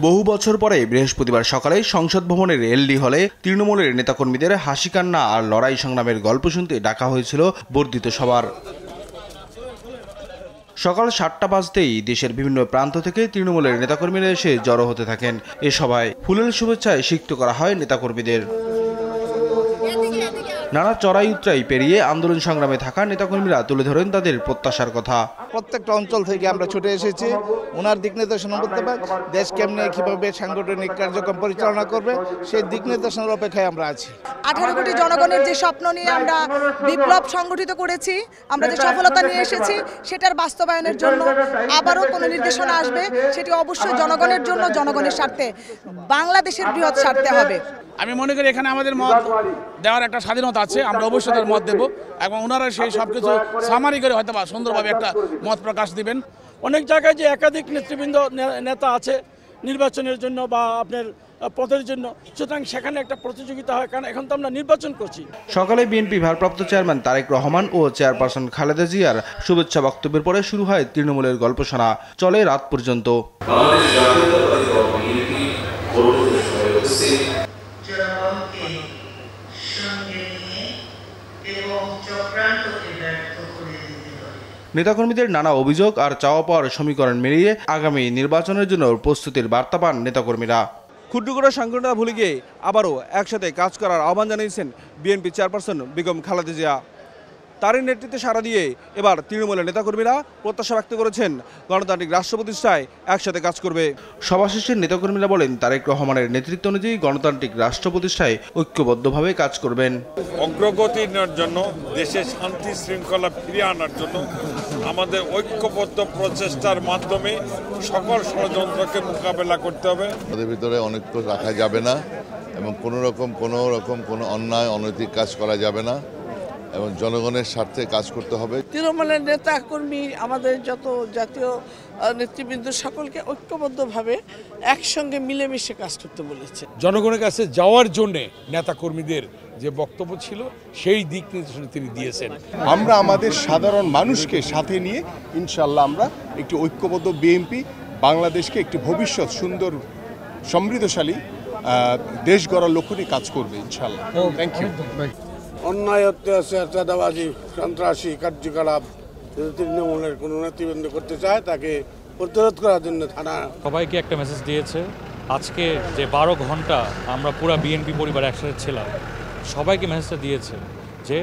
বহু বছর পরে বৃহস্পতিবার সকালে সংসদ ভবনের এলডি হলে তৃণমূলের নেতাকর্মীদের হাসি কান্না আর লড়াই সংগ্রামের গল্প শুনতে ডাকা হয়েছিল বর্ধিত সভার। সকাল ৭টা বাজতেই দেশের বিভিন্ন প্রান্ত থেকে তৃণমূলের নেতাকর্মীরা এসে জড়ো হতে থাকেন। এ সভায় ফুলেল শুভেচ্ছায় সিক্ত করা হয় নেতাকর্মীদের। নানা চড়াই উতরাই পেরিয়ে আন্দোলন সংগ্রামে থাকা নেতাকর্মীরা তুলে ধরেন তাদের প্রত্যাশার কথা। প্রত্যেকটা অঞ্চল থেকে আমরা ছুটে এসেছি ওনার দিক নির্দেশনা বলতে পারি, দেশ কেমনে কিভাবে সাংগঠনিক কার্যক্রম পরিচালনা করবে সেই দিক নির্দেশনার অপেক্ষায় আমরা আছি। 18 কোটি জনগণের যে স্বপ্ন নিয়ে আমরা বিপ্লব সংগঠিত করেছি, আমরা যে সফলতা নিয়ে এসেছি সেটার বাস্তবায়নের জন্য আবারও কোনো নির্দেশনা আসবে, সেটি অবশ্যই জনগণের জন্য, জনগণের স্বার্থে, বাংলাদেশের বৃহৎ স্বার্থে হবে। আমি মনে করি এখানে আমাদের মত দেওয়ার একটা স্বাধীনতা আছে, আমরা অবশ্যই তার মত দেব এবং ওনারা সেই সব কিছু সামারি করে হয়তো বা সুন্দরভাবে একটা মত প্রকাশ দিবেন। অনেক জায়গায় যে একাধিক নেতৃবৃন্দ নেতা আছে নির্বাচনের জন্য বা আপনার পদের জন্য, সুতরাং সেখানে একটা প্রতিযোগিতা হয়, কারণ এখন তো আমরা নির্বাচন করছি। সকালে বিএনপি ভারপ্রাপ্ত চেয়ারম্যান তারেক রহমান ও চেয়ারপারসন খালেদা জিয়ার শুভেচ্ছা বক্তব্যের পরে শুরু হয় তৃণমূলের গল্প শোনা, চলে রাত পর্যন্ত। নেতাকর্মীদের নানা অভিযোগ আর চাওয়া পাওয়ার সমীকরণ মিলিয়ে আগামী নির্বাচনের জন্য প্রস্তুতির বার্তা পান নেতাকর্মীরা। ক্ষুদ্র করে সংগঠনটা ভুলে গিয়ে আবারও একসাথে কাজ করার আহ্বান জানিয়েছেন বিএনপি চেয়ারপারসন বেগম খালেদা জিয়া। তারই নেতৃত্বে সাড়া দিয়ে এবার তৃণমূলের নেতাকর্মীরা প্রত্যাশা ব্যক্ত করেছেন গণতান্ত্রিক রাষ্ট্র প্রতিষ্ঠায় একসাথে কাজ করবে। সভা শেষে নেতাকর্মীরা বলেন তারেক রহমানের নেতৃত্ব অনুযায়ী গণতান্ত্রিক রাষ্ট্র প্রতিষ্ঠায় ঐক্যবদ্ধভাবে কাজ করবেন। অগ্রগতির জন্য, দেশে শান্তি শৃঙ্খলা ফিরিয়ে আনার জন্য আমাদের ঐক্যবদ্ধ প্রচেষ্টার মাধ্যমে সকল ষড়যন্ত্রকে মোকাবেলা করতে হবে। আমাদের ভিতরে অনৈক্য রাখা যাবে না এবং কোনো রকম কোনো অন্যায় অনৈতিক কাজ করা যাবে না এবং জনগণের স্বার্থে কাজ করতে হবে। তৃণমূলের নেতা কর্মী, আমাদের যত জাতীয় নেতৃবৃন্দ সকলকে ঐক্যবদ্ধভাবে একসঙ্গে মিলেমিশে কাজ করতে বলেছে। জনগণের কাছে যাওয়ার জন্যে নেতা কর্মীদের যে বক্তব্য ছিল সেই দিক নির্দেশনা তিনি দিয়েছেন। আমরা আমাদের সাধারণ মানুষকে সাথে নিয়ে ইনশাল্লাহ আমরা একটি ঐক্যবদ্ধ বিএনপি বাংলাদেশকে একটি ভবিষ্যৎ সুন্দর সমৃদ্ধশালী দেশ গড়ার লক্ষ্য নিয়ে কাজ করবে ইনশাল্লাহ। Thank you. অন্যায় অত্যাচার, চাঁদাবাজি, সন্ত্রাসী কার্যকলাপ যদি তৃণমূলের কোনো নেতৃবৃন্দ করতে চায় তাকে প্রতিরোধ করার জন্য থানা সবাইকে একটা মেসেজ দিয়েছে। আজকে যে 12 ঘন্টা আমরা পুরো বিএনপি পরিবার একসাথে ছিলাম, সবাইকে মেসেজটা দিয়েছে যে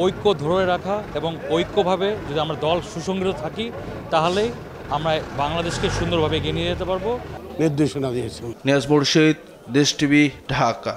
ঐক্য ধরে রাখা এবং ঐক্যভাবে যদি আমরা দল সুসংগঠিত থাকি তাহলেই আমরা বাংলাদেশকে সুন্দরভাবে এগিয়ে নিয়ে যেতে পারবো নির্দেশনা দিয়েছে। নিয়াজ মুর্শিদ, দেশ টিভি, ঢাকা।